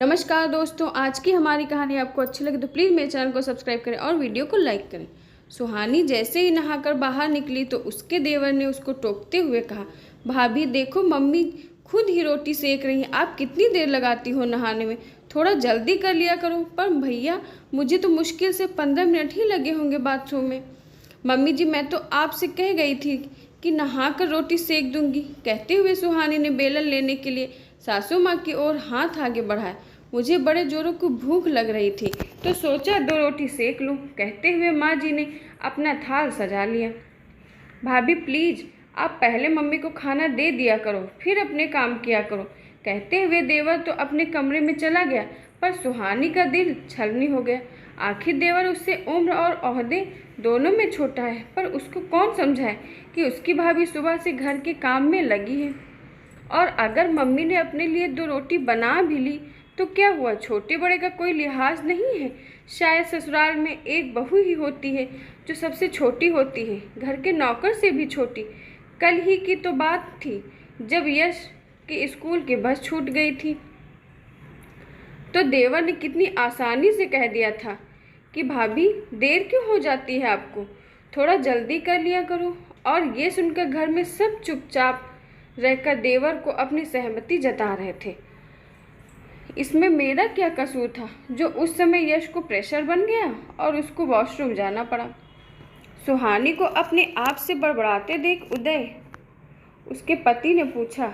नमस्कार दोस्तों, आज की हमारी कहानी आपको अच्छी लगे तो प्लीज़ मेरे चैनल को सब्सक्राइब करें और वीडियो को लाइक करें। सुहानी जैसे ही नहाकर बाहर निकली तो उसके देवर ने उसको टोकते हुए कहा, भाभी देखो मम्मी खुद ही रोटी सेक रही हैं, आप कितनी देर लगाती हो नहाने में, थोड़ा जल्दी कर लिया करो। पर भैया मुझे तो मुश्किल से 15 मिनट ही लगे होंगे बाथरूम में। मम्मी जी मैं तो आपसे कह गई थी कि नहाकर रोटी सेक दूंगी। कहते हुए सुहानी ने बेलन लेने के लिए सासू माँ की ओर हाथ आगे बढ़ाया। मुझे बड़े जोरों को भूख लग रही थी तो सोचा 2 रोटी सेक लूं। कहते हुए माँ जी ने अपना थाल सजा लिया। भाभी प्लीज आप पहले मम्मी को खाना दे दिया करो, फिर अपने काम किया करो। कहते हुए देवर तो अपने कमरे में चला गया, पर सुहानी का दिल छलनी हो गया। आखिर देवर उससे उम्र और ओहदे दोनों में छोटा है, पर उसको कौन समझाए कि उसकी भाभी सुबह से घर के काम में लगी है। और अगर मम्मी ने अपने लिए 2 रोटी बना भी ली तो क्या हुआ, छोटे बड़े का कोई लिहाज नहीं है। शायद ससुराल में एक बहू ही होती है जो सबसे छोटी होती है, घर के नौकर से भी छोटी। कल ही की तो बात थी जब यश के स्कूल की बस छूट गई थी तो देवर ने कितनी आसानी से कह दिया था कि भाभी देर क्यों हो जाती है आपको, थोड़ा जल्दी कर लिया करो। और ये सुनकर घर में सब चुपचाप रहकर देवर को अपनी सहमति जता रहे थे। इसमें मेरा क्या कसूर था जो उस समय यश को प्रेशर बन गया और उसको वॉशरूम जाना पड़ा। सुहानी को अपने आप से बड़बड़ाते देख उदय उसके पति ने पूछा,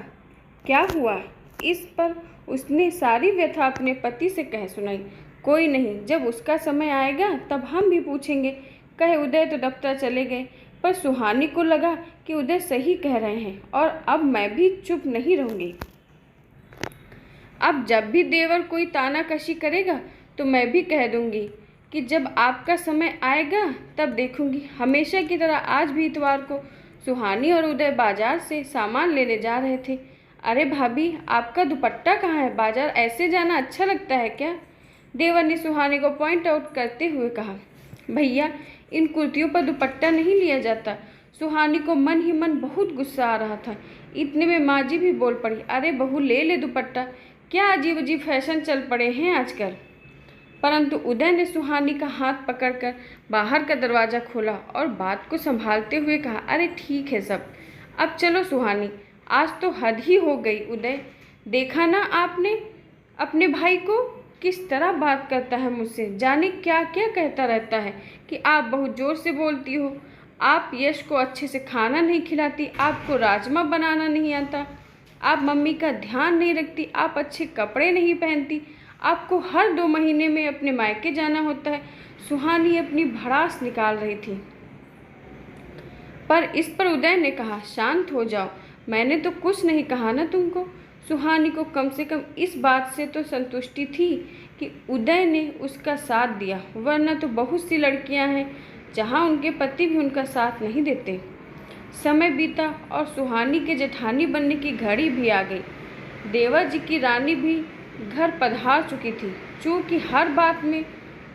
क्या हुआ। इस पर उसने सारी व्यथा अपने पति से कह सुनाई। कोई नहीं, जब उसका समय आएगा तब हम भी पूछेंगे, कहे उदय तो दफ्तर चले गए। पर सुहानी को लगा कि उदय सही कह रहे हैं और अब मैं भी चुप नहीं रहूंगी। अब जब भी देवर कोई तानाकशी करेगा तो मैं भी कह दूंगी कि जब आपका समय आएगा तब देखूंगी। हमेशा की तरह आज भी इतवार को सुहानी और उदय बाजार से सामान लेने जा रहे थे। अरे भाभी आपका दुपट्टा कहाँ है, बाजार ऐसे जाना अच्छा लगता है क्या। देवर ने सुहानी को पॉइंट आउट करते हुए कहा। भैया इन कुर्तियों पर दुपट्टा नहीं लिया जाता। सुहानी को मन ही मन बहुत गुस्सा आ रहा था। इतने में माँ जी भी बोल पड़ी, अरे बहू ले ले दुपट्टा, क्या अजीब अजीब फैशन चल पड़े हैं आजकल। परंतु उदय ने सुहानी का हाथ पकड़कर बाहर का दरवाज़ा खोला और बात को संभालते हुए कहा, अरे ठीक है सब, अब चलो सुहानी, आज तो हद ही हो गई। उदय देखा ना आपने अपने भाई को, किस तरह बात करता है मुझसे, जाने क्या क्या कहता रहता है कि आप बहुत ज़ोर से बोलती हो, आप यश को अच्छे से खाना नहीं खिलाती, आपको राजमा बनाना नहीं आता, आप मम्मी का ध्यान नहीं रखती, आप अच्छे कपड़े नहीं पहनती, आपको हर 2 महीने में अपने मायके जाना होता है। सुहानी अपनी भड़ास निकाल रही थी, पर इस पर उदय ने कहा, शांत हो जाओ, मैंने तो कुछ नहीं कहा ना तुमको। सुहानी को कम से कम इस बात से तो संतुष्टि थी कि उदय ने उसका साथ दिया, वरना तो बहुत सी लड़कियां हैं जहां उनके पति भी उनका साथ नहीं देते। समय बीता और सुहानी के जेठानी बनने की घड़ी भी आ गई। देवर जी की रानी भी घर पधार चुकी थी। चूँकि हर बात में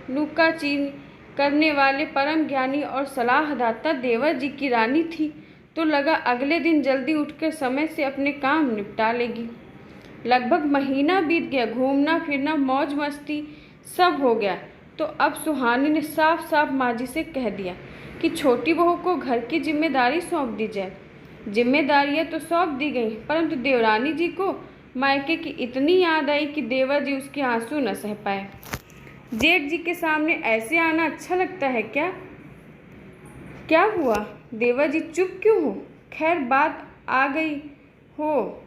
नुक्ताचीनी करने वाले परम ज्ञानी और सलाहदाता देवर जी की रानी थी, तो लगा अगले दिन जल्दी उठकर समय से अपने काम निपटा लेगी। लगभग महीना बीत गया, घूमना फिरना मौज मस्ती सब हो गया। तो अब सुहानी ने साफ साफ माँ जी से कह दिया कि छोटी बहू को घर की जिम्मेदारी सौंप दी जाए। जिम्मेदारियां तो सौंप दी गई, परंतु देवरानी जी को मायके की इतनी याद आई कि देवर जी उसके आंसू न सह पाए। जेठ जी के सामने ऐसे आना अच्छा लगता है क्या। क्या हुआ देवर जी, चुप क्यों हो। खैर बात आ गई हो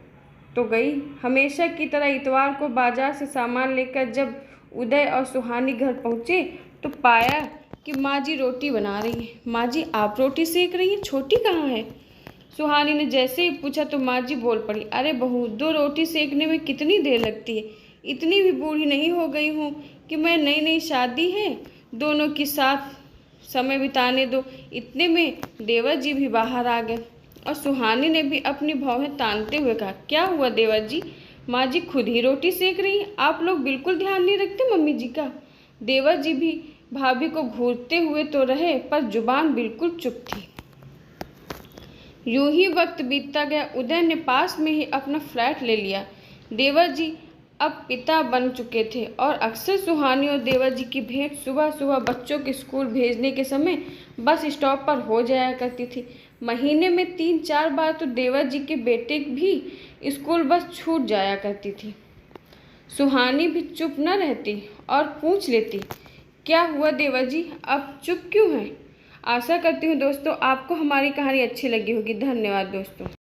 तो गई। हमेशा की तरह इतवार को बाजार से सामान लेकर जब उदय और सुहानी घर पहुँचे तो पाया कि माँ जी रोटी बना रही है। माँ जी आप रोटी सेक रही हैं, छोटी कहाँ है। सुहानी ने जैसे ही पूछा तो माँ जी बोल पड़ी, अरे बहू 2 रोटी सेकने में कितनी देर लगती है, इतनी भी बूढ़ी नहीं हो गई हूँ कि मैं नई नई शादी है, दोनों के साथ समय बिताने दो। इतने में देवर जी भी बाहर आ गए और सुहानी ने भी अपनी भौहें तानते हुए कहा, क्या हुआ देवर जी, माँ जी खुद ही रोटी सेक रही हैं, आप लोग बिल्कुल ध्यान नहीं रखते मम्मी जी का। देवर जी भी भाभी को घूरते हुए तो रहे, पर जुबान बिल्कुल चुप थी। यूं ही वक्त बीतता गया। उदय ने पास में ही अपना फ्लैट ले लिया। देवर जी अब पिता बन चुके थे और अक्सर सुहानी और देवर जी की भेंट सुबह सुबह बच्चों के स्कूल भेजने के समय बस स्टॉप पर हो जाया करती थी। महीने में 3-4 बार तो देवर जी के बेटे भी स्कूल बस छूट जाया करती थी। सुहानी भी चुप न रहती और पूछ लेती, क्या हुआ देवर जी, अब चुप क्यों हैं? आशा करती हूँ दोस्तों आपको हमारी कहानी अच्छी लगी होगी। धन्यवाद दोस्तों।